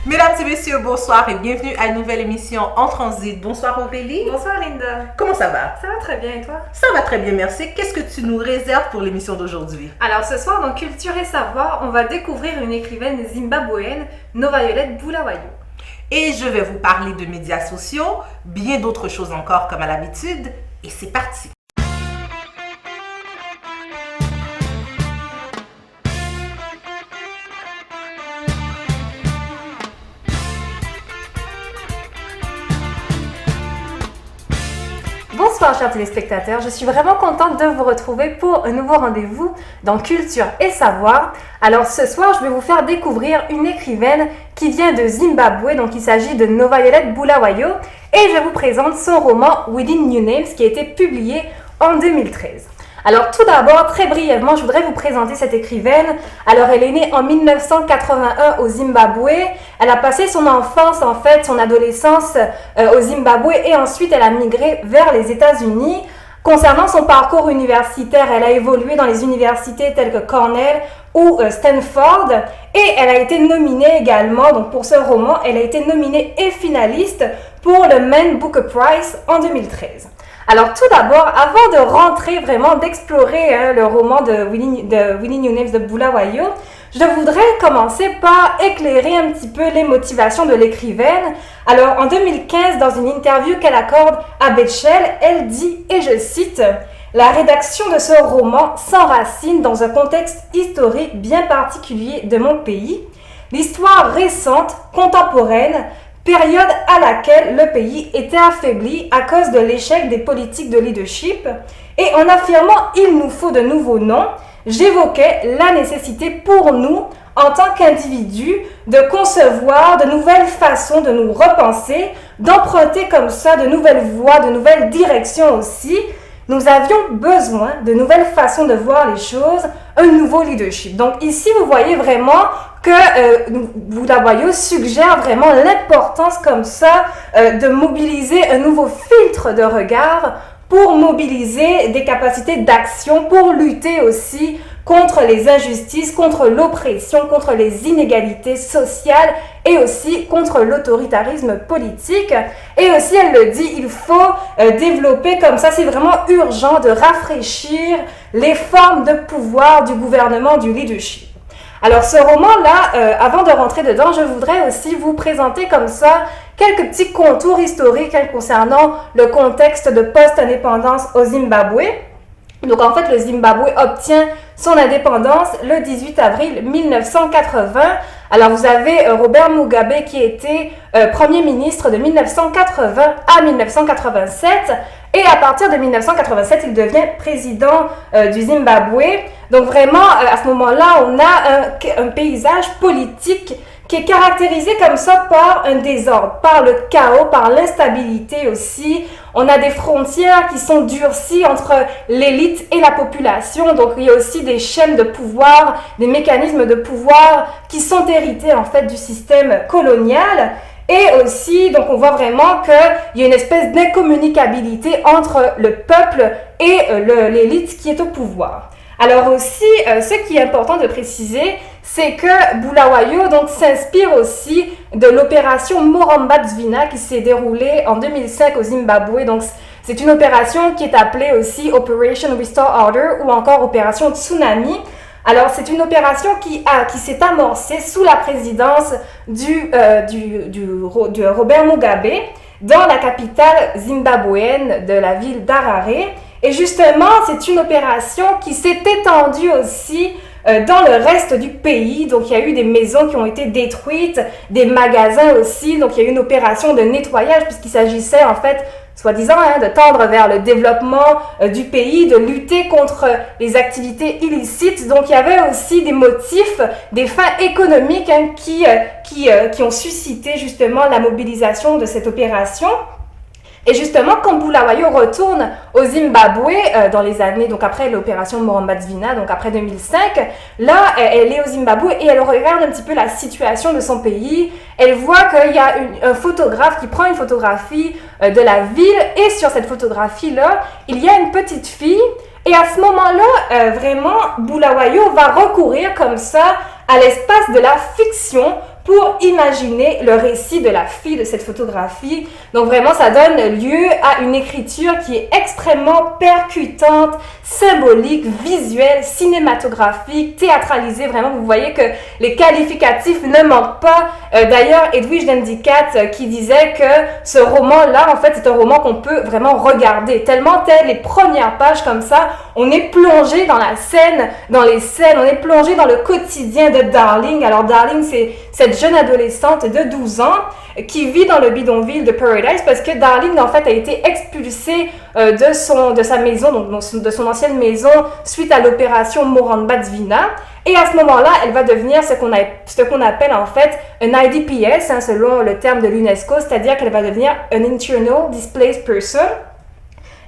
Mesdames et messieurs, bonsoir et bienvenue à une nouvelle émission En Transit. Bonsoir Aurélie. Bonsoir Linda. Comment ça va? Ça va très bien et toi? Ça va très bien, merci. Qu'est-ce que tu nous réserves pour l'émission d'aujourd'hui? Alors ce soir dans Culture et Savoir, on va découvrir une écrivaine zimbabwéenne, Nova-Violette Bulawayo. Et je vais vous parler de médias sociaux, bien d'autres choses encore comme à l'habitude. Et c'est parti! Bonsoir chers téléspectateurs, je suis vraiment contente de vous retrouver pour un nouveau rendez-vous dans Culture et Savoir. Alors ce soir, je vais vous faire découvrir une écrivaine qui vient de Zimbabwe, donc il s'agit de Nova-Violette Bulawayo, et je vous présente son roman Within New Names qui a été publié en 2013. Alors tout d'abord, très brièvement, je voudrais vous présenter cette écrivaine. Alors elle est née en 1981 au Zimbabwe. Elle a passé son enfance, en fait, son adolescence au Zimbabwe et ensuite elle a migré vers les États-Unis. Concernant son parcours universitaire, elle a évolué dans les universités telles que Cornell ou Stanford et elle a été nominée également, donc pour ce roman, elle a été nominée et finaliste pour le Man Booker Prize en 2013. Alors tout d'abord, avant de rentrer vraiment, d'explorer le roman de Within New Names de Bulawayo, je voudrais commencer par éclairer un petit peu les motivations de l'écrivaine. Alors en 2015, dans une interview qu'elle accorde à Betchel, elle dit, et je cite, « La rédaction de ce roman s'enracine dans un contexte historique bien particulier de mon pays, l'histoire récente, contemporaine, période à laquelle le pays était affaibli à cause de l'échec des politiques de leadership, et en affirmant « il nous faut de nouveaux noms », j'évoquais la nécessité pour nous, en tant qu'individus, de concevoir de nouvelles façons de nous repenser, d'emprunter comme ça de nouvelles voies, de nouvelles directions aussi. Nous avions besoin de nouvelles façons de voir les choses, un nouveau leadership. Donc ici, vous voyez vraiment que Bulawayo suggère vraiment l'importance comme ça de mobiliser un nouveau filtre de regard pour mobiliser des capacités d'action, pour lutter aussi contre les injustices, contre l'oppression, contre les inégalités sociales et aussi contre l'autoritarisme politique. Et aussi, elle le dit, il faut développer comme ça, c'est vraiment urgent de rafraîchir les formes de pouvoir du gouvernement, du leadership. Alors ce roman-là, avant de rentrer dedans, je voudrais aussi vous présenter comme ça quelques petits contours historiques concernant le contexte de post-indépendance au Zimbabwe. Donc en fait, le Zimbabwe obtient son indépendance le 18 avril 1980. Alors vous avez Robert Mugabe qui était Premier ministre de 1980 à 1987 et à partir de 1987, il devient président du Zimbabwe. Donc vraiment, à ce moment-là, on a un paysage politique qui est caractérisé comme ça par un désordre, par le chaos, par l'instabilité aussi. On a des frontières qui sont durcies entre l'élite et la population. Donc, il y a aussi des chaînes de pouvoir, des mécanismes de pouvoir qui sont hérités en fait du système colonial. Et aussi, donc on voit vraiment qu'il y a une espèce d'incommunicabilité entre le peuple et l'élite qui est au pouvoir. Alors aussi, ce qui est important de préciser, c'est que Bulawayo donc s'inspire aussi de l'opération Morambatsvina qui s'est déroulée en 2005 au Zimbabwe. Donc c'est une opération qui est appelée aussi Operation Restore Order ou encore Opération Tsunami. Alors c'est une opération qui s'est amorcée sous la présidence de Robert Mugabe dans la capitale zimbabwéenne de la ville d'Harare. Et justement, c'est une opération qui s'est étendue aussi dans le reste du pays. Donc, il y a eu des maisons qui ont été détruites, des magasins aussi. Donc, il y a eu une opération de nettoyage puisqu'il s'agissait en fait, soi-disant, de tendre vers le développement du pays, de lutter contre les activités illicites. Donc, il y avait aussi des motifs, des fins économiques qui ont suscité justement la mobilisation de cette opération. Et justement, quand Bulawayo retourne au Zimbabwe dans les années, donc après l'opération Morambatsvina, donc après 2005, là, elle est au Zimbabwe et elle regarde un petit peu la situation de son pays. Elle voit qu'il y a un photographe qui prend une photographie de la ville et sur cette photographie-là, il y a une petite fille. Et à ce moment-là, vraiment, Bulawayo va recourir comme ça à l'espace de la fiction pour imaginer le récit de la fille de cette photographie. Donc vraiment, ça donne lieu à une écriture qui est extrêmement percutante, symbolique, visuelle, cinématographique, théâtralisée. Vraiment, vous voyez que les qualificatifs ne manquent pas. D'ailleurs, Edwidge Endicott qui disait que ce roman-là, en fait, c'est un roman qu'on peut vraiment regarder. Tellement les premières pages comme ça, on est plongé dans la scène, dans les scènes, on est plongé dans le quotidien de Darling. Alors Darling, c'est cette jeune adolescente de 12 ans qui vit dans le bidonville de Paradise parce que Darling, en fait, a été expulsée de sa maison, donc de son ancienne maison, suite à l'opération Moramba Divina. Et à ce moment-là, elle va devenir ce qu'on appelle en fait un IDPS, selon le terme de l'UNESCO, c'est-à-dire qu'elle va devenir un Internal Displaced Person.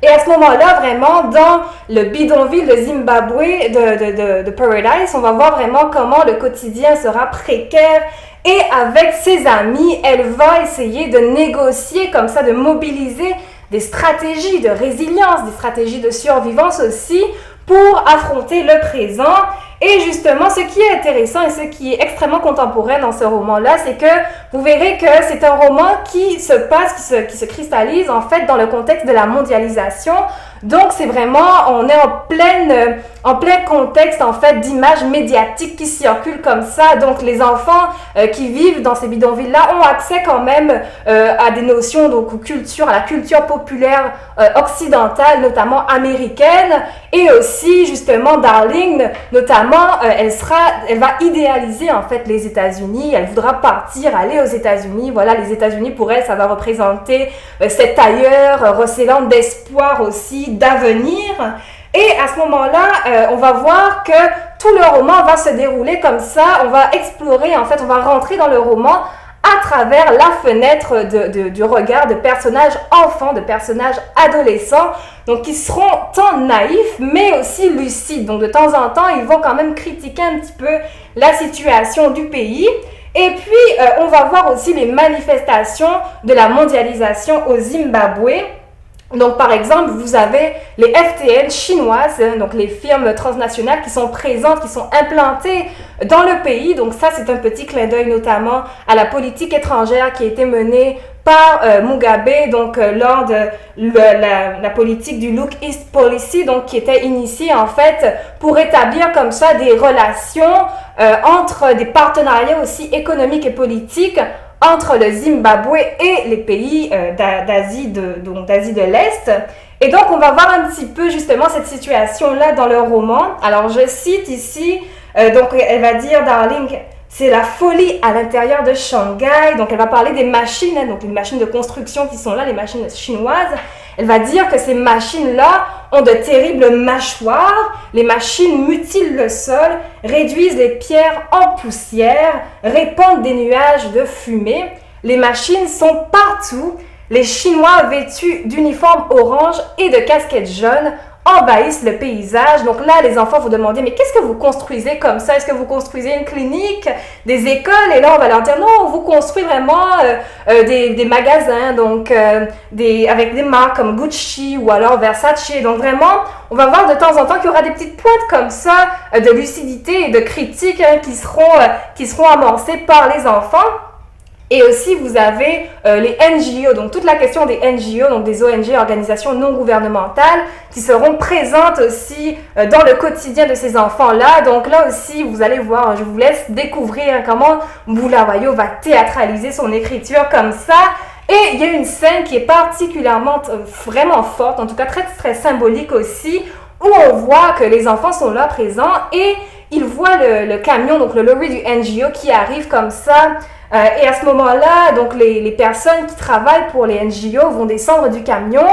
Et à ce moment-là, vraiment, dans le bidonville de Zimbabwe, de Paradise, on va voir vraiment comment le quotidien sera précaire. Et avec ses amis, elle va essayer de négocier comme ça, de mobiliser des stratégies de résilience, des stratégies de survivance aussi, pour affronter le présent. Et justement, ce qui est intéressant et ce qui est extrêmement contemporain dans ce roman-là, c'est que vous verrez que c'est un roman qui se passe, qui se cristallise en fait dans le contexte de la mondialisation. Donc, c'est vraiment, on est en plein contexte en fait d'images médiatiques qui circulent comme ça. Donc, les enfants qui vivent dans ces bidonvilles-là ont accès quand même à des notions, donc à la culture populaire occidentale, notamment américaine, et aussi justement Darling, notamment elle va idéaliser en fait les États-Unis. Elle voudra aller aux États-Unis. Voilà, les États-Unis pour elle, ça va représenter cet ailleurs recélant d'espoir aussi, d'avenir. Et à ce moment-là, on va voir que tout le roman va se dérouler comme ça. On va explorer, en fait, on va rentrer dans le roman à travers la fenêtre du regard de personnages enfants, de personnages adolescents, donc qui seront tant naïfs, mais aussi lucides. Donc de temps en temps, ils vont quand même critiquer un petit peu la situation du pays. Et puis, on va voir aussi les manifestations de la mondialisation au Zimbabwe. Donc, par exemple, vous avez les FTN chinoises, donc les firmes transnationales qui sont présentes, qui sont implantées dans le pays. Donc, ça, c'est un petit clin d'œil notamment à la politique étrangère qui a été menée par Mugabe, donc lors de la politique du Look East Policy, donc qui était initiée en fait pour établir comme ça des relations entre des partenariats aussi économiques et politiques entre le Zimbabwe et les pays d'Asie de l'Est. Et donc, on va voir un petit peu justement cette situation-là dans le roman. Alors, je cite ici, donc elle va dire, Darling, c'est la folie à l'intérieur de Shanghai. Donc, elle va parler des machines, donc les machines de construction qui sont là, les machines chinoises. Elle va dire que ces machines-là ont de terribles mâchoires, les machines mutilent le sol, réduisent les pierres en poussière, répandent des nuages de fumée. Les machines sont partout. Les Chinois vêtus d'uniformes orange et de casquettes jaunes envahissent le paysage. Donc là, les enfants vous demandent, mais qu'est-ce que vous construisez comme ça? Est-ce que vous construisez une clinique, des écoles? Et là, on va leur dire, non, on vous construit vraiment des magasins, donc avec des marques comme Gucci ou alors Versace. Donc vraiment, on va voir de temps en temps qu'il y aura des petites pointes comme ça de lucidité et de critique qui seront amorcées par les enfants. Et aussi, vous avez les NGO, donc toute la question des NGO, donc des ONG, organisations non gouvernementales, qui seront présentes aussi dans le quotidien de ces enfants-là. Donc là aussi, vous allez voir, je vous laisse découvrir comment Bulawayo va théâtraliser son écriture comme ça. Et il y a une scène qui est particulièrement, vraiment forte, en tout cas très, très symbolique aussi, où on voit que les enfants sont là présents et ils voient le camion, donc le lorry du NGO qui arrive comme ça. Et à ce moment-là, donc les personnes qui travaillent pour les NGO vont descendre du camion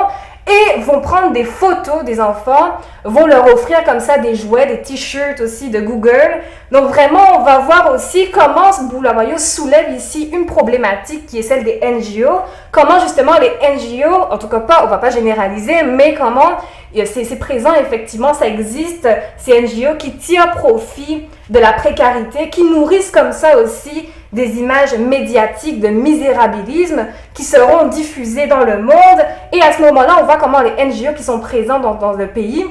et vont prendre des photos des enfants, vont leur offrir comme ça des jouets, des t-shirts aussi de Google. Donc vraiment, on va voir aussi comment Bulawayo soulève ici une problématique qui est celle des NGO. Comment justement les NGO, en tout cas pas, on va pas généraliser, mais comment c'est présent effectivement, ça existe, ces NGO qui tirent profit de la précarité, qui nourrissent comme ça aussi des images médiatiques de misérabilisme qui seront diffusées dans le monde. Et à ce moment-là, on voit comment les NGO qui sont présents dans le pays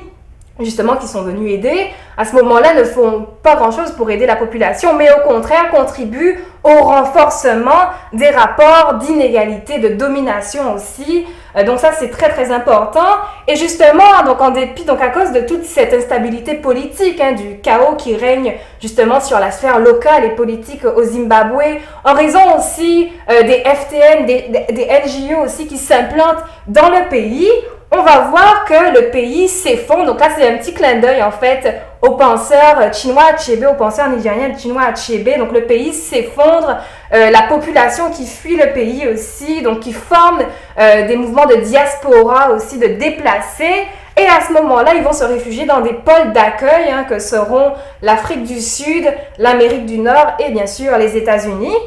justement qui sont venus aider, à ce moment-là ne font pas grand-chose pour aider la population, mais au contraire contribuent au renforcement des rapports d'inégalité, de domination aussi. Donc ça c'est très très important. Et justement, donc en dépit, donc à cause de toute cette instabilité politique, du chaos qui règne justement sur la sphère locale et politique au Zimbabwe, en raison aussi des FTN, des NGO aussi qui s'implantent dans le pays, on va voir que le pays s'effondre. Donc là, c'est un petit clin d'œil en fait au penseur Chinua Achebe, au penseur nigérien Chinua Achebe. Donc le pays s'effondre, la population qui fuit le pays aussi, donc qui forme des mouvements de diaspora aussi, de déplacés. Et à ce moment-là, ils vont se réfugier dans des pôles d'accueil que seront l'Afrique du Sud, l'Amérique du Nord et bien sûr les États-Unis.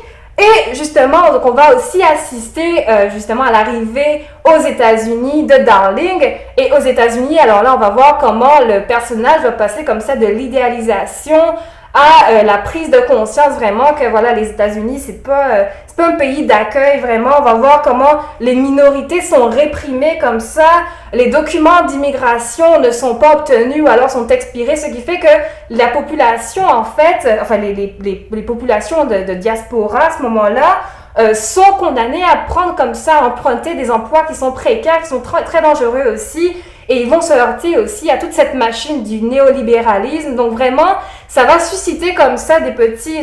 Et justement, donc on va aussi assister justement à l'arrivée aux États-Unis de Darling. Et aux États-Unis, alors là, on va voir comment le personnage va passer comme ça de l'idéalisation à la prise de conscience vraiment que voilà, les États-Unis, c'est pas un pays d'accueil vraiment. On va voir comment les minorités sont réprimées comme ça, les documents d'immigration ne sont pas obtenus ou alors sont expirés, ce qui fait que la population en fait, enfin les populations de diaspora à ce moment-là sont condamnées à prendre comme ça, à emprunter des emplois qui sont précaires, qui sont très dangereux aussi. Et ils vont se heurter aussi à toute cette machine du néolibéralisme. Donc vraiment, ça va susciter comme ça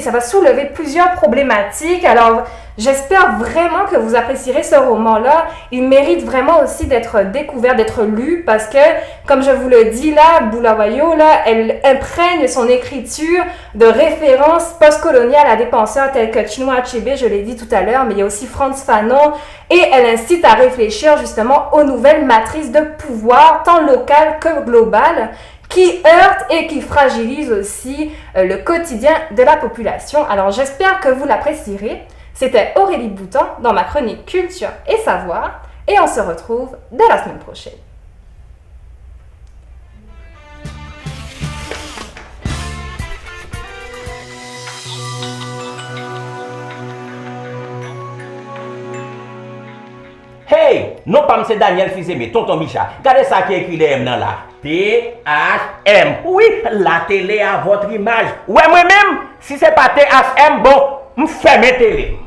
ça va soulever plusieurs problématiques. Alors, j'espère vraiment que vous apprécierez ce roman-là. Il mérite vraiment aussi d'être découvert, d'être lu parce que, comme je vous le dis là, Bulawayo, là, elle imprègne son écriture de références postcoloniales à des penseurs tels que Chinua Achebe, je l'ai dit tout à l'heure, mais il y a aussi Frantz Fanon, et elle incite à réfléchir justement aux nouvelles matrices de pouvoir, tant locales que globales, qui heurtent et qui fragilisent aussi le quotidien de la population. Alors j'espère que vous l'apprécierez. C'était Aurélie Bouton dans ma chronique Culture et Savoir, et on se retrouve dès la semaine prochaine. Hey, non pas M. Daniel Fizé, mais tonton Micha. Regardez ça qui est écrit les M là. T-H-M. Oui, la télé à votre image. Ouais, moi-même, si c'est pas T-H-M, bon, me ferme la télé.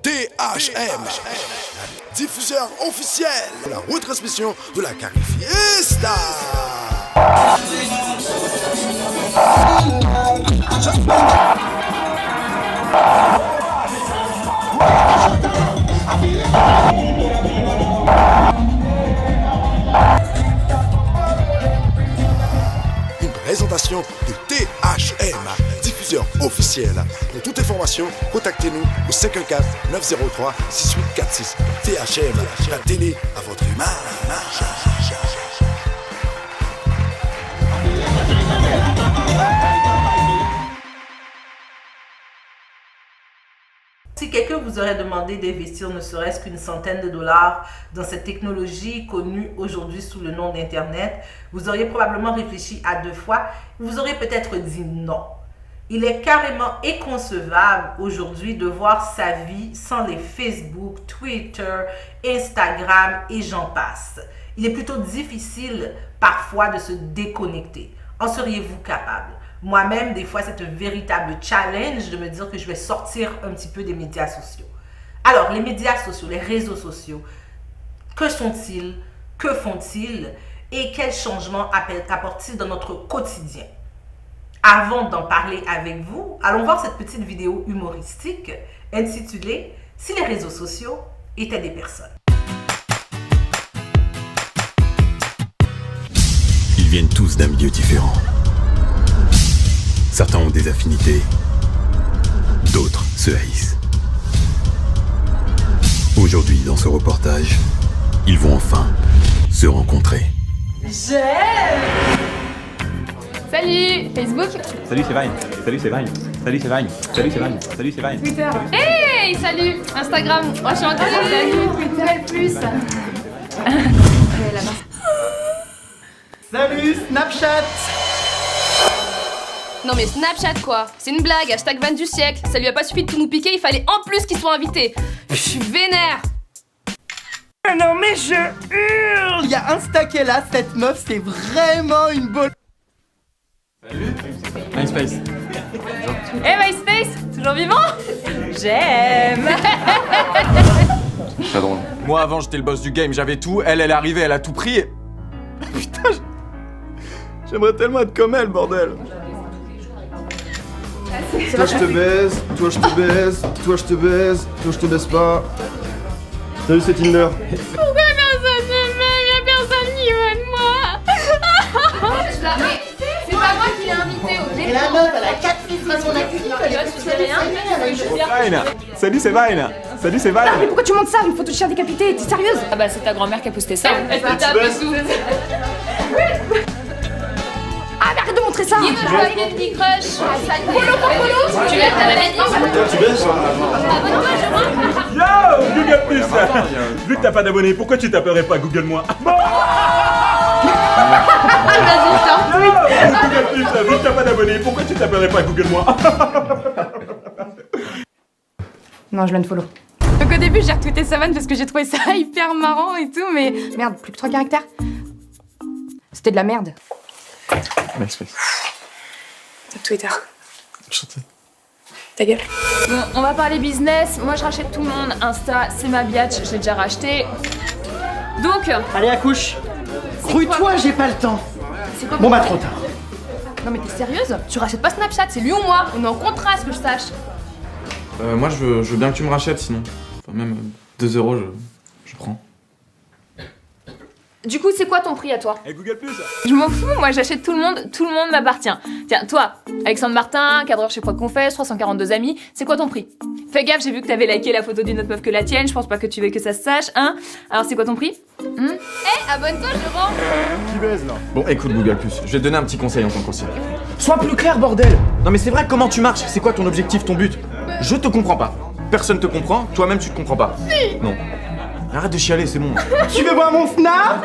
THM, diffuseur officiel de la retransmission de la Carifiesta. Une présentation de THM, diffuseur officiel. Pour toute information, contactez-nous au 514-903-6846. THM, la télé à votre image. Si quelqu'un vous aurait demandé d'investir ne serait-ce qu'une centaine de dollars dans cette technologie connue aujourd'hui sous le nom d'Internet, vous auriez probablement réfléchi à deux fois. Vous auriez peut-être dit non. Il est carrément inconcevable aujourd'hui de voir sa vie sans les Facebook, Twitter, Instagram et j'en passe. Il est plutôt difficile parfois de se déconnecter. En seriez-vous capable? Moi-même, des fois, c'est un véritable challenge de me dire que je vais sortir un petit peu des médias sociaux. Alors, les médias sociaux, les réseaux sociaux, que sont-ils? Que font-ils? Et quels changements apportent-ils dans notre quotidien? Avant d'en parler avec vous, allons voir cette petite vidéo humoristique intitulée « Si les réseaux sociaux étaient des personnes ». Ils viennent tous d'un milieu différent. Certains ont des affinités, d'autres se haïssent. Aujourd'hui, dans ce reportage, ils vont enfin se rencontrer. Salut Facebook. Salut c'est Vine. Salut c'est Vine. Salut c'est Vine. Salut c'est Vine. Salut c'est Vine. Twitter. Hey, salut Instagram. Moi je suis en train de salut Twitter plus. Salut Snapchat. Non mais Snapchat quoi. C'est une blague. Hashtag van du siècle. Ça lui a pas suffi de tout nous piquer. Il fallait en plus qu'il soit invité. Je suis vénère. Non mais je hurle. Il y a Insta qui est là, cette meuf c'est vraiment une bonne... MySpace. Hey MySpace, toujours vivant? J'aime. Pas drôle. Moi avant j'étais le boss du game, j'avais tout, elle est arrivée, elle a tout pris et... Putain, j'aimerais tellement être comme elle, bordel. Toi je te baise, toi je te baise, toi je te baise, toi je te baise pas. Salut c'est Tinder. Pourquoi personne ne m'aime? Y'a personne qui veut de moi. C'est pas moi qui l'ai invité au début. Et la meuf, elle a 4 filtres à son actif, elle est plus Vine. Salut c'est Vine. Salut c'est Vine. Mais pourquoi tu montes ça? Une photo de chien décapité, t'es sérieuse? Ah bah c'est ta grand-mère qui a posté ça. Elle te tape dessous. Ah mais arrête de montrer ça! Dis-moi, je vois Candy Crush. Follow pour follow. Tu l'as t'avais dit. Toi tu baises Abonne-toi, je vois. Yo Google Plus. Vu que t'as pas d'abonnés, pourquoi tu t'appellerais pas Google Moi? Google Plus. Vu que t'as pas d'abonnés, pourquoi tu t'appellerais pas Google Moi? Non, je l'unfollow. Donc au début, j'ai retweeté Savane parce que j'ai trouvé ça hyper marrant et tout, mais merde, plus que 3 caractères. C'était de la merde. MySpace. Twitter. Enchanté. Ta gueule. Bon, on va parler business. Moi, je rachète tout le monde. Insta, c'est ma biatch. Je l'ai déjà racheté. Donc, Allez, accouche. Grouille-toi, j'ai pas le temps. c'est quoi Bon bah trop tard. Non mais t'es sérieuse? Tu rachètes pas Snapchat, c'est lui ou moi? On est en contrat, à ce que je sache. Moi je veux bien que tu me rachètes sinon. Enfin même 2 € je prends. Du coup, c'est quoi ton prix à toi? Et Google Plus. Je m'en fous, moi j'achète tout le monde m'appartient. Tiens, toi, Alexandre Martin, cadreur chez Prod Confesse, 342 amis, c'est quoi ton prix? Fais gaffe, j'ai vu que t'avais liké la photo d'une autre meuf que la tienne, je pense pas que tu veux que ça se sache, hein? Alors c'est quoi ton prix? Abonne-toi, je rends. Qui baise là? Bon écoute Google Plus, je vais te donner un petit conseil en tant qu'ancien. Sois plus clair bordel. Non mais c'est vrai, comment tu marches? C'est quoi ton objectif, ton but? Je te comprends pas. Personne te comprend, toi-même tu te comprends pas. Non. Arrête de chialer, c'est bon. Tu veux voir mon snap?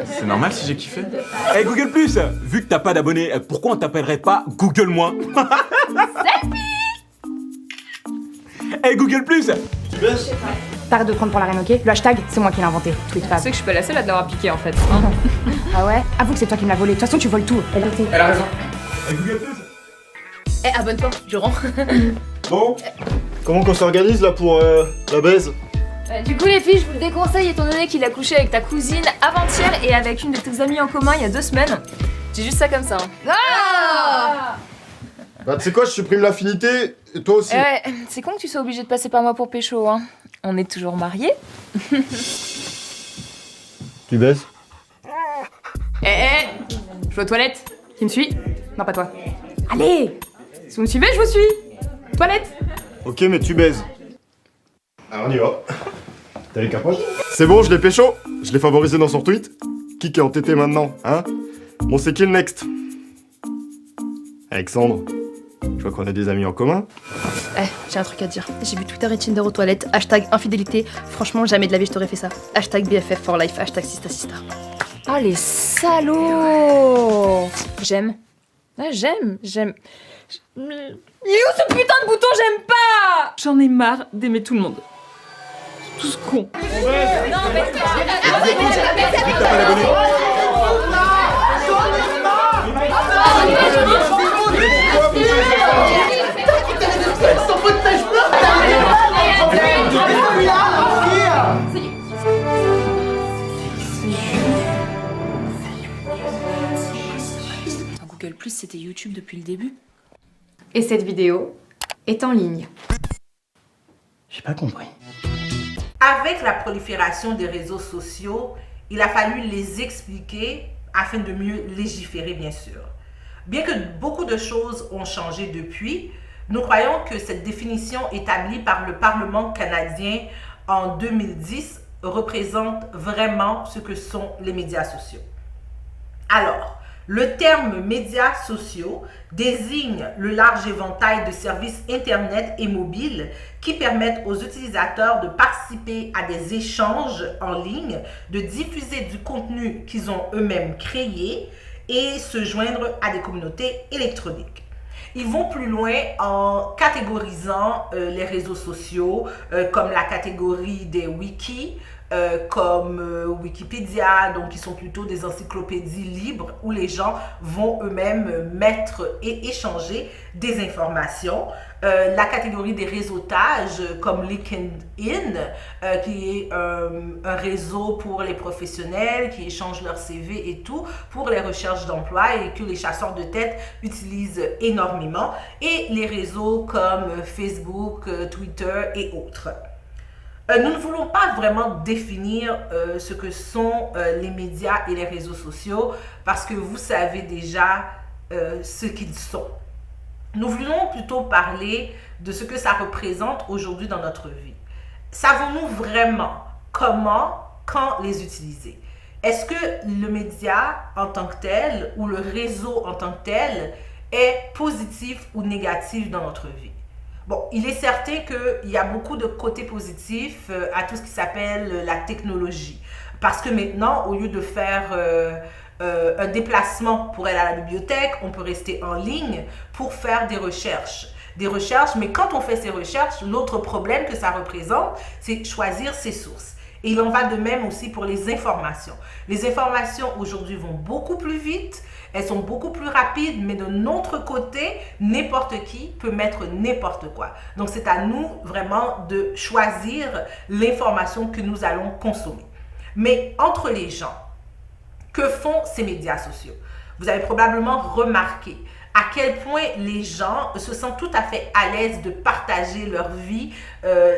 C'est normal si j'ai kiffé. Hey Google Plus. Vu que t'as pas d'abonnés, pourquoi on t'appellerait pas Google Moi? Hey Google Plus. Tu baises? T'arrêtes de te prendre pour la reine, ok? Le hashtag, c'est moi qui l'ai inventé. Tweetfab. Tu sais que je suis pas la seule à te l'avoir piqué en fait. Ah ouais? Avoue que c'est toi qui me l'as volé. De toute façon, tu voles tout. Elle a raison. Hey Google Plus. Abonne-toi, je rends. Bon, comment qu'on s'organise là pour la baise? Du coup les filles, je vous le déconseille étant donné qu'il a couché avec ta cousine avant-hier et avec une de tes amies en commun il y a 2 semaines. J'ai juste ça comme ça. Bah tu sais quoi, je supprime l'affinité et toi aussi. Ouais, c'est con que tu sois obligé de passer par moi pour pécho, hein. On est toujours mariés. Tu baises? Je vais aux toilettes. Qui me suit? Non, pas toi. Allez! Si vous me suivez, je vous suis! Toilette! Ok mais tu baises. Alors on y va. T'as les capotes? C'est bon, je l'ai pécho. Je l'ai favorisé dans son tweet. Qui est entêté maintenant, hein? Bon c'est qui le next? Alexandre. Je vois qu'on a des amis en commun. J'ai un truc à te dire. J'ai vu Twitter et Tinder aux toilettes. Hashtag infidélité. Franchement, jamais de la vie je t'aurais fait ça. Hashtag BFF for life. Hashtag Sista Sista. Oh les salauds! J'aime. Ah, j'aime. Il est où ce putain de bouton j'aime pas? J'en ai marre d'aimer tout le monde. Tous cons. Non, mais Son pot de pêche Google Plus, c'était YouTube depuis le début. Et cette vidéo est en ligne. J'ai pas compris. Avec la prolifération des réseaux sociaux, il a fallu les expliquer afin de mieux légiférer, bien sûr. Bien que beaucoup de choses ont changé depuis, nous croyons que cette définition établie par le Parlement canadien en 2010 représente vraiment ce que sont les médias sociaux. Alors, le terme médias sociaux désigne le large éventail de services Internet et mobiles qui permettent aux utilisateurs de participer à des échanges en ligne, de diffuser du contenu qu'ils ont eux-mêmes créé et se joindre à des communautés électroniques. Ils vont plus loin en catégorisant les réseaux sociaux comme la catégorie des wikis, comme Wikipédia, donc qui sont plutôt des encyclopédies libres où les gens vont eux-mêmes mettre et échanger des informations. La catégorie des réseautages comme LinkedIn, qui est un réseau pour les professionnels qui échangent leur CV et tout pour les recherches d'emploi et que les chasseurs de tête utilisent énormément. Et les réseaux comme Facebook, Twitter et autres. Nous ne voulons pas vraiment définir ce que sont les médias et les réseaux sociaux parce que vous savez déjà ce qu'ils sont. Nous voulons plutôt parler de ce que ça représente aujourd'hui dans notre vie. Savons-nous vraiment comment, quand les utiliser? Est-ce que le média en tant que tel ou le réseau en tant que tel est positif ou négatif dans notre vie? Bon, il est certain qu'il y a beaucoup de côtés positifs à tout ce qui s'appelle la technologie. Parce que maintenant, au lieu de faire un déplacement pour aller à la bibliothèque, on peut rester en ligne pour faire des recherches. Mais quand on fait ces recherches, l'autre problème que ça représente, c'est choisir ses sources. Et il en va de même aussi pour les informations. Les informations aujourd'hui vont beaucoup plus vite. Elles sont beaucoup plus rapides, mais de notre côté, n'importe qui peut mettre n'importe quoi. Donc, c'est à nous vraiment de choisir l'information que nous allons consommer. Mais entre les gens, que font ces médias sociaux? Vous avez probablement remarqué à quel point les gens se sentent tout à fait à l'aise de partager leur vie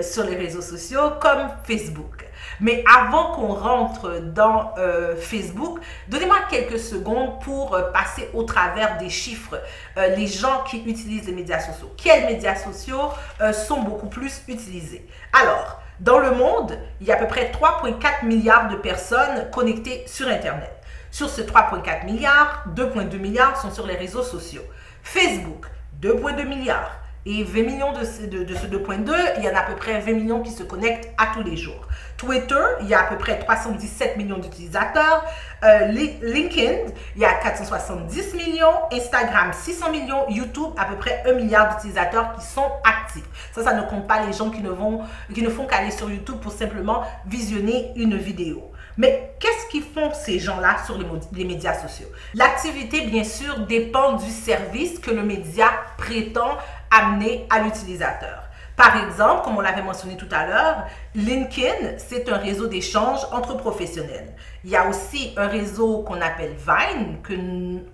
sur les réseaux sociaux comme Facebook. Mais avant qu'on rentre dans Facebook, donnez-moi quelques secondes pour passer au travers des chiffres. Les gens qui utilisent les médias sociaux. Quels médias sociaux sont beaucoup plus utilisés? Alors, dans le monde, il y a à peu près 3,4 milliards de personnes connectées sur Internet. Sur ce 3,4 milliards, 2,2 milliards sont sur les réseaux sociaux. Facebook, 2,2 milliards. Et 20 millions de ce 2,2, il y en a à peu près 20 millions qui se connectent à tous les jours. Twitter, il y a à peu près 317 millions d'utilisateurs. LinkedIn, il y a 470 millions. Instagram, 600 millions. YouTube, à peu près 1 milliard d'utilisateurs qui sont actifs. Ça ne compte pas les gens qui ne font qu'aller sur YouTube pour simplement visionner une vidéo. Mais qu'est-ce qu'ils font ces gens-là sur les médias sociaux? L'activité, bien sûr, dépend du service que le média prétend amener à l'utilisateur. Par exemple, comme on l'avait mentionné tout à l'heure, LinkedIn, c'est un réseau d'échange entre professionnels. Il y a aussi un réseau qu'on appelle Vine,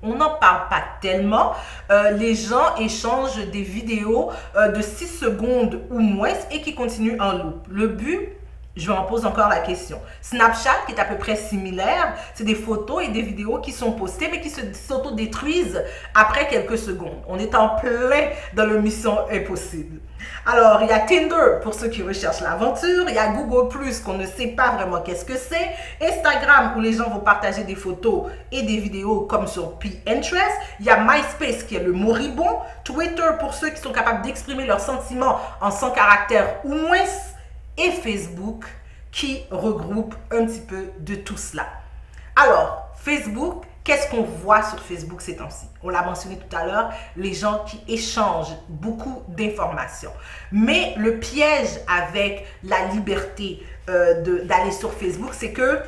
on n'en parle pas tellement. Les gens échangent des vidéos de 6 secondes ou moins et qui continuent en loop. Le but, je m'en pose encore la question. Snapchat, qui est à peu près similaire, c'est des photos et des vidéos qui sont postées, mais qui s'auto-détruisent après quelques secondes. On est en plein dans le Mission Impossible. Alors, il y a Tinder pour ceux qui recherchent l'aventure. Il y a Google+, qu'on ne sait pas vraiment qu'est-ce que c'est. Instagram, où les gens vont partager des photos et des vidéos comme sur Pinterest. Il y a MySpace, qui est le moribond. Twitter, pour ceux qui sont capables d'exprimer leurs sentiments en 100 caractères ou moins. Et Facebook qui regroupe un petit peu de tout cela. Alors, Facebook, qu'est-ce qu'on voit sur Facebook ces temps-ci? On l'a mentionné tout à l'heure, les gens qui échangent beaucoup d'informations. Mais le piège avec la liberté d'aller sur Facebook, c'est que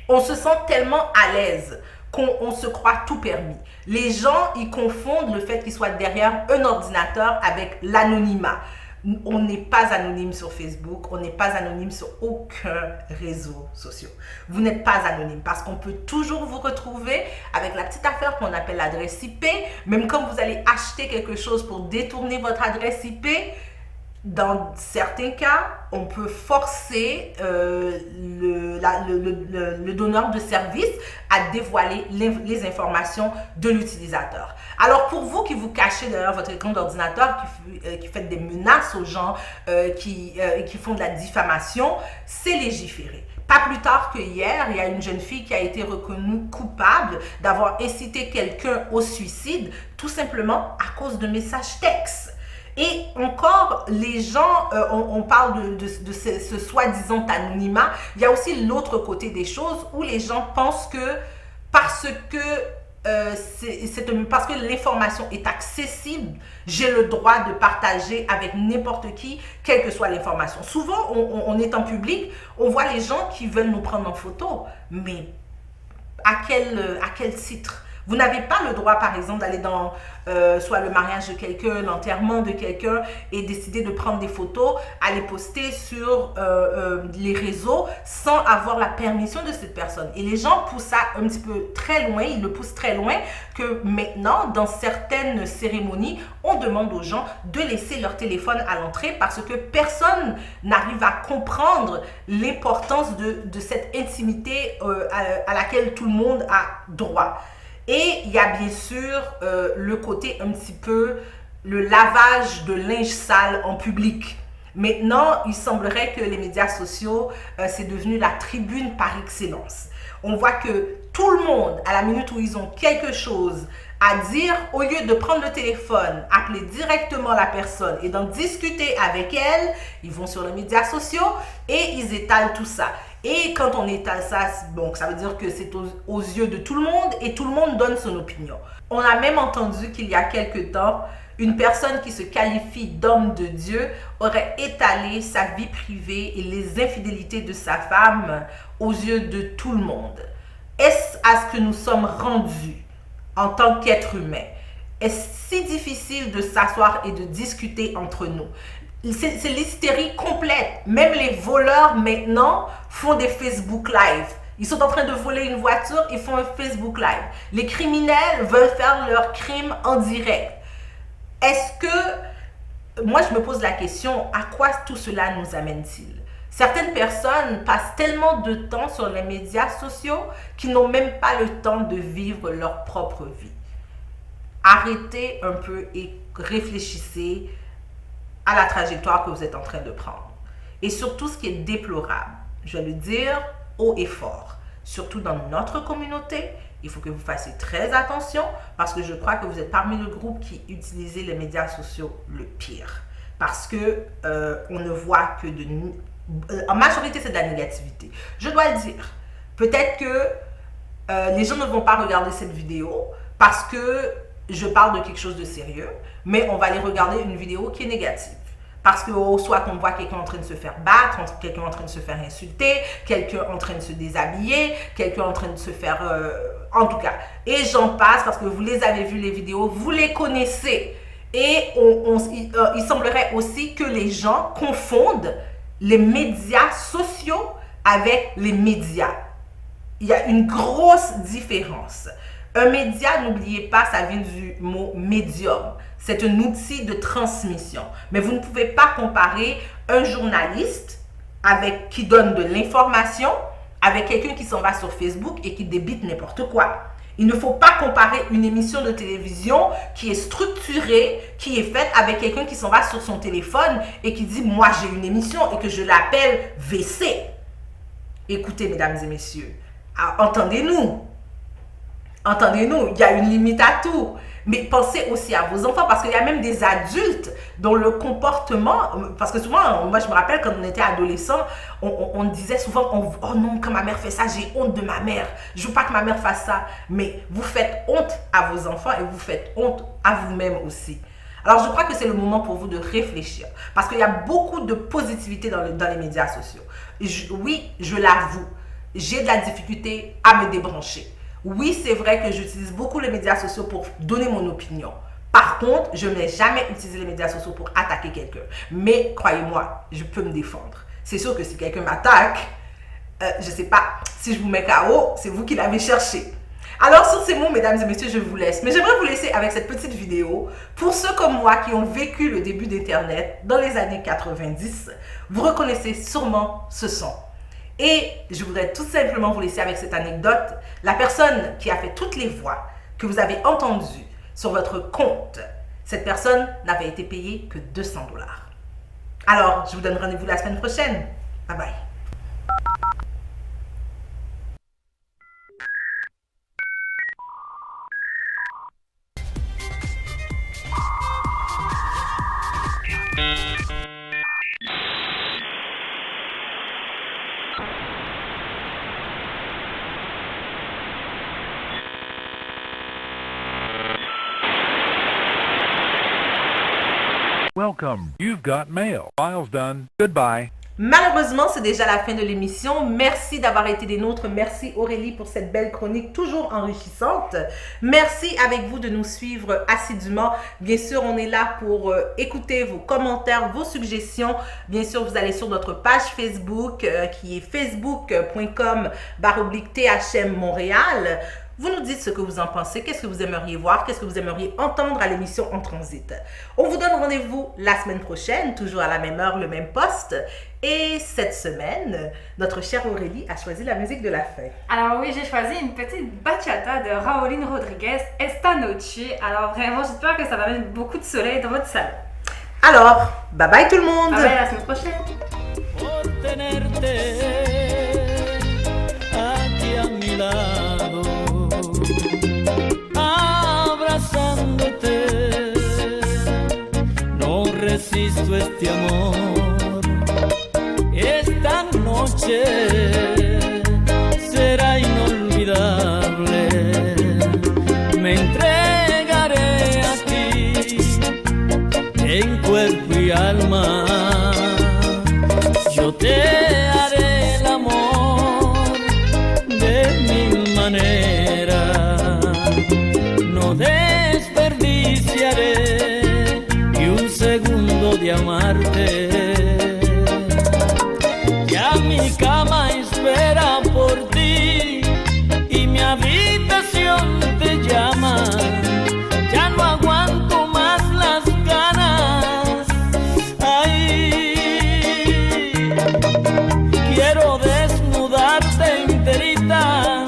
on se sent tellement à l'aise qu'on se croit tout permis. Les gens, ils confondent le fait qu'ils soient derrière un ordinateur avec l'anonymat. On n'est pas anonyme sur Facebook, on n'est pas anonyme sur aucun réseau social. Vous n'êtes pas anonyme parce qu'on peut toujours vous retrouver avec la petite affaire qu'on appelle l'adresse IP. Même quand vous allez acheter quelque chose pour détourner votre adresse IP, Dans certains cas, on peut forcer le donneur de service à dévoiler les informations de l'utilisateur. Alors pour vous qui vous cachez derrière votre écran d'ordinateur, qui faites des menaces aux gens, qui font de la diffamation, c'est légiféré. Pas plus tard que hier, il y a une jeune fille qui a été reconnue coupable d'avoir incité quelqu'un au suicide, tout simplement à cause de messages textes. Et encore, les gens, on parle de ce soi-disant anonymat, il y a aussi l'autre côté des choses où les gens pensent que parce que l'information est accessible, j'ai le droit de partager avec n'importe qui, quelle que soit l'information. Souvent, on est en public, on voit les gens qui veulent nous prendre en photo, mais à quel titre? Vous n'avez pas le droit, par exemple, d'aller dans soit le mariage de quelqu'un, l'enterrement de quelqu'un et décider de prendre des photos, aller poster sur les réseaux sans avoir la permission de cette personne. Et les gens poussent ça un petit peu très loin, ils le poussent très loin que maintenant, dans certaines cérémonies, on demande aux gens de laisser leur téléphone à l'entrée parce que personne n'arrive à comprendre l'importance de cette intimité à laquelle tout le monde a droit. Et il y a bien sûr le côté un petit peu, le lavage de linge sale en public. Maintenant, il semblerait que les médias sociaux, c'est devenu la tribune par excellence. On voit que tout le monde, à la minute où ils ont quelque chose à dire, au lieu de prendre le téléphone, appeler directement la personne et d'en discuter avec elle, ils vont sur les médias sociaux et ils étalent tout ça. Et quand on étale ça, bon, ça veut dire que c'est aux yeux de tout le monde et tout le monde donne son opinion. On a même entendu qu'il y a quelque temps, une personne qui se qualifie d'homme de Dieu aurait étalé sa vie privée et les infidélités de sa femme aux yeux de tout le monde. Est-ce à ce que nous sommes rendus en tant qu'êtres humains? Est-ce si difficile de s'asseoir et de discuter entre nous? C'est l'hystérie complète. Même les voleurs maintenant font des Facebook Live. Ils sont en train de voler une voiture, ils font un Facebook Live. Les criminels veulent faire leur crime en direct. Est-ce que, moi je me pose la question, à quoi tout cela nous amène-t-il? Certaines personnes passent tellement de temps sur les médias sociaux qu'ils n'ont même pas le temps de vivre leur propre vie. Arrêtez un peu et réfléchissez à la trajectoire que vous êtes en train de prendre. Et surtout, ce qui est déplorable, je vais le dire haut et fort, surtout dans notre communauté, il faut que vous fassiez très attention parce que je crois que vous êtes parmi le groupe qui utilisez les médias sociaux le pire. Parce que on ne voit que en majorité, c'est de la négativité. Je dois le dire. Peut-être que les gens ne vont pas regarder cette vidéo parce que je parle de quelque chose de sérieux, mais on va aller regarder une vidéo qui est négative. Parce que soit on voit quelqu'un en train de se faire battre, quelqu'un en train de se faire insulter, quelqu'un en train de se déshabiller, quelqu'un en train de se faire... en tout cas. Et j'en passe parce que vous les avez vues les vidéos, vous les connaissez. Et il semblerait aussi que les gens confondent les médias sociaux avec les médias. Il y a une grosse différence. Un média, n'oubliez pas, ça vient du mot médium. C'est un outil de transmission. Mais vous ne pouvez pas comparer un journaliste qui donne de l'information avec quelqu'un qui s'en va sur Facebook et qui débite n'importe quoi. Il ne faut pas comparer une émission de télévision qui est structurée, qui est faite avec quelqu'un qui s'en va sur son téléphone et qui dit « Moi, j'ai une émission » et que je l'appelle VC. Écoutez, mesdames et messieurs, entendez-nous. Entendez-nous, il y a une limite à tout. Mais pensez aussi à vos enfants parce qu'il y a même des adultes dont le comportement... Parce que souvent, moi je me rappelle quand on était adolescent, on disait souvent « Oh non, quand ma mère fait ça, j'ai honte de ma mère. Je ne veux pas que ma mère fasse ça. » Mais vous faites honte à vos enfants et vous faites honte à vous-même aussi. Alors je crois que c'est le moment pour vous de réfléchir. Parce qu'il y a beaucoup de positivité dans les médias sociaux. Oui, je l'avoue, j'ai de la difficulté à me débrancher. Oui, c'est vrai que j'utilise beaucoup les médias sociaux pour donner mon opinion. Par contre, je n'ai jamais utilisé les médias sociaux pour attaquer quelqu'un. Mais croyez-moi, je peux me défendre. C'est sûr que si quelqu'un m'attaque, je ne sais pas, si je vous mets KO, c'est vous qui l'avez cherché. Alors sur ces mots, mesdames et messieurs, je vous laisse. Mais j'aimerais vous laisser avec cette petite vidéo. Pour ceux comme moi qui ont vécu le début d'Internet dans les années 90, vous reconnaissez sûrement ce son. Et je voudrais tout simplement vous laisser avec cette anecdote. La personne qui a fait toutes les voix que vous avez entendues sur votre compte, cette personne n'avait été payée que 200 $. Alors, je vous donne rendez-vous la semaine prochaine. Bye bye. Welcome. You've got mail. File's done. Goodbye. Malheureusement, c'est déjà la fin de l'émission. Merci d'avoir été des nôtres. Merci Aurélie pour cette belle chronique toujours enrichissante. Merci avec vous de nous suivre assidûment. Bien sûr, on est là pour écouter vos commentaires, vos suggestions. Bien sûr, vous allez sur notre page Facebook qui est facebook.com/THM Montréal. Vous nous dites ce que vous en pensez, qu'est-ce que vous aimeriez voir, qu'est-ce que vous aimeriez entendre à l'émission En Transit. On vous donne rendez-vous la semaine prochaine, toujours à la même heure, le même poste. Et cette semaine, notre chère Aurélie a choisi la musique de la fin. Alors oui, j'ai choisi une petite bachata de Raulín Rodriguez, Esta Noche. Alors vraiment, j'espère que ça va mettre beaucoup de soleil dans votre salon. Alors, bye bye tout le monde. Bye bye, à la semaine prochaine. No resisto este amor. Esta noche será inolvidable. Me entregaré a ti en cuerpo y alma. Yo te haré el amor de mil maneras. No desperdiciaré ni un segundo de amarte. Ya mi cama espera por ti y mi habitación te llama. Ya no aguanto más las ganas. Ay, quiero desnudarte enterita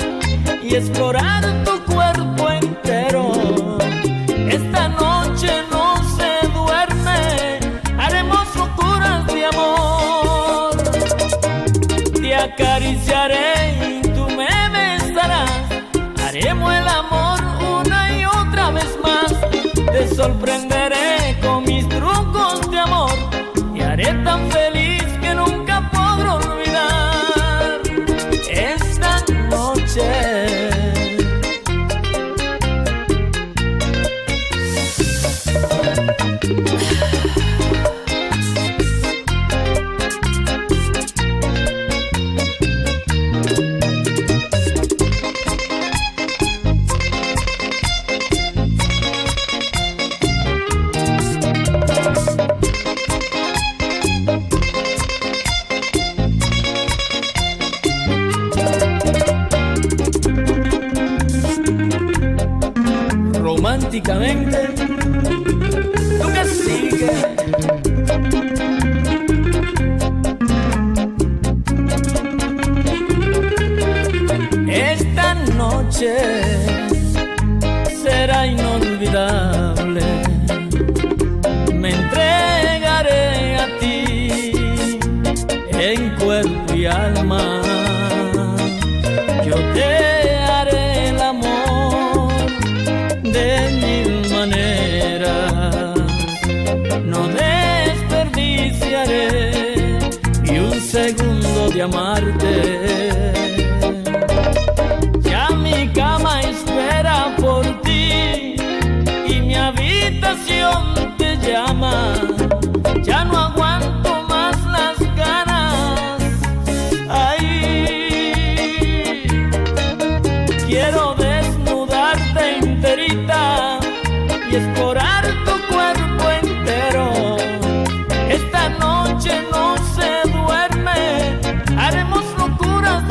y explorar tu cuerpo entero. Esta noche no se duerme, haremos locuras de amor. Te acariciaré y tú me besarás. Haremos el amor una y otra vez más. Te sorprenderé con mis trucos de amor y haré tan feliz que nunca podré olvidar esta noche. Románticamente, tú que sigues. Esta noche será inolvidable. Me entregaré a ti en cuerpo y alma. Yo te haré el amor de mil maneras. No desperdiciaré ni un segundo de amarte. Ya mi cama espera por ti y mi habitación te llama. Ya no aguanto más las ganas. Ay, quiero desnudarte enterita y explorar tu cuerpo entero. Esta noche no se duerme, haremos locuras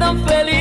tan feliz.